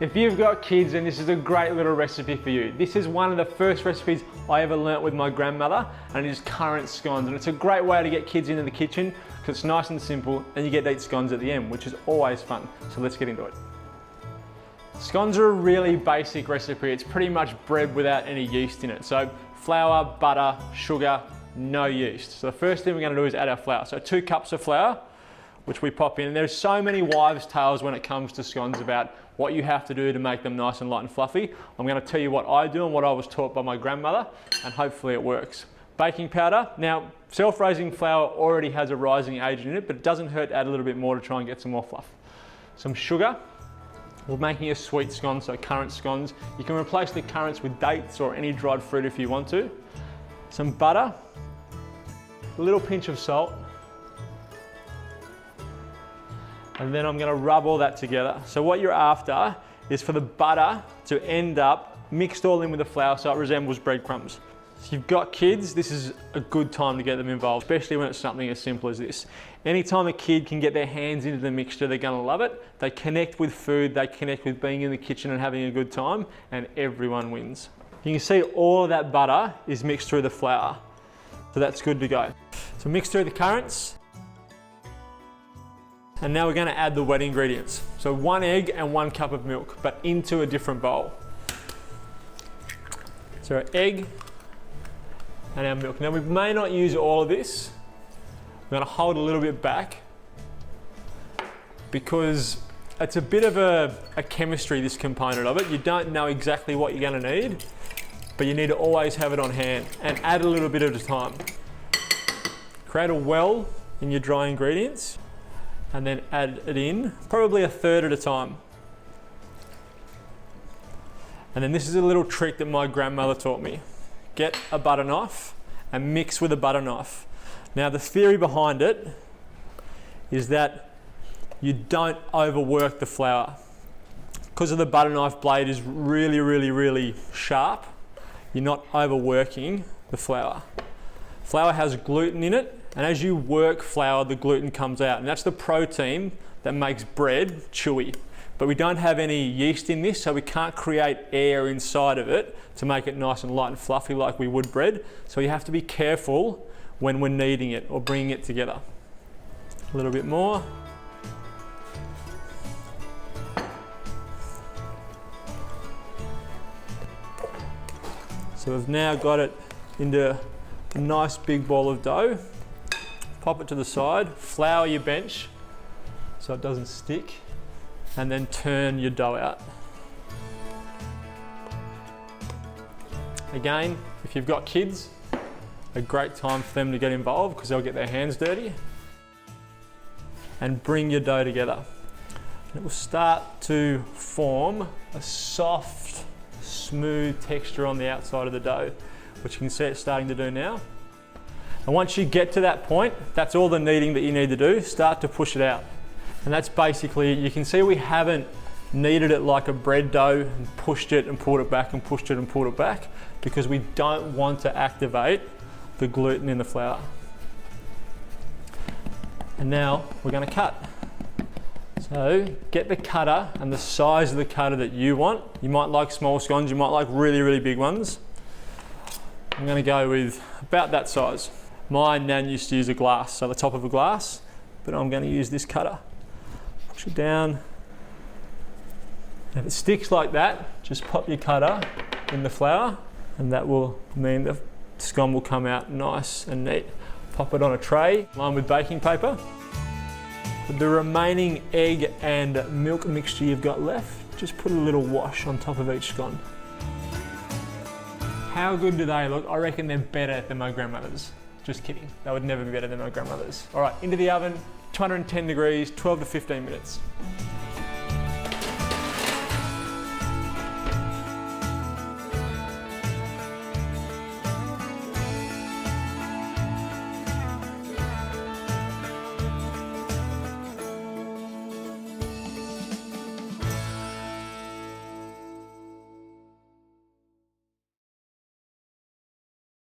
If you've got kids, then this is a great little recipe for you. This is one of the first recipes I ever learnt with my grandmother, and it is currant scones. And it's a great way to get kids into the kitchen because it's nice and simple, and you get to eat scones at the end, which is always fun. So let's get into it. Scones are a really basic recipe. It's pretty much bread without any yeast in it. So flour, butter, sugar, no yeast. So the first thing we're going to do is add our flour. So 2 cups of flour, which we pop in. And there's so many wives' tales when it comes to scones about what you have to do to make them nice and light and fluffy. I'm going to tell you what I do and what I was taught by my grandmother, and hopefully it works. Baking powder. Now, self-raising flour already has a rising agent in it, but it doesn't hurt to add a little bit more to try and get some more fluff. Some sugar. We're making a sweet scone, so currant scones. You can replace the currants with dates or any dried fruit if you want to. Some butter. A little pinch of salt. And then I'm going to rub all that together. So what you're after is for the butter to end up mixed all in with the flour so it resembles breadcrumbs. If you've got kids, this is a good time to get them involved, especially when it's something as simple as this. Anytime a kid can get their hands into the mixture, they're going to love it. They connect with food, they connect with being in the kitchen and having a good time, and everyone wins. You can see all of that butter is mixed through the flour, so that's good to go. So mix through the currants. And now we're going to add the wet ingredients. So 1 egg and 1 cup of milk, but into a different bowl. So our egg and our milk. Now we may not use all of this. We're going to hold a little bit back because it's a bit of a chemistry, this component of it. You don't know exactly what you're going to need, but you need to always have it on hand and add a little bit at a time. Create a well in your dry ingredients, and then add it in, probably a third at a time. And then this is a little trick that my grandmother taught me. Get a butter knife and mix with a butter knife. Now the theory behind it is that you don't overwork the flour. Because of the butter knife blade is really, really, really sharp, you're not overworking the flour. Flour has gluten in it, and as you work flour, the gluten comes out, and that's the protein that makes bread chewy. But we don't have any yeast in this, so we can't create air inside of it to make it nice and light and fluffy like we would bread. So you have to be careful when we're kneading it or bringing it together. A little bit more. So we've now got it into a nice big ball of dough. Pop it to the side, flour your bench so it doesn't stick, and then turn your dough out. Again, if you've got kids, a great time for them to get involved because they'll get their hands dirty. And bring your dough together. And it will start to form a soft, smooth texture on the outside of the dough, which you can see it's starting to do now. And once you get to that point, that's all the kneading that you need to do. Start to push it out. And that's basically, you can see we haven't kneaded it like a bread dough and pushed it and pulled it back and pushed it and pulled it back because we don't want to activate the gluten in the flour. And now we're going to cut. So get the cutter and the size of the cutter that you want. You might like small scones, you might like really, really big ones. I'm going to go with about that size. My nan used to use a glass, so the top of a glass, but I'm going to use this cutter. Push it down. And if it sticks like that, just pop your cutter in the flour, and that will mean the scone will come out nice and neat. Pop it on a tray, lined with baking paper. With the remaining egg and milk mixture you've got left, just put a little wash on top of each scone. How good do they look? I reckon they're better than my grandmother's. Just kidding, they would never be better than my grandmother's. All right, into the oven, 210 degrees, 12 to 15 minutes.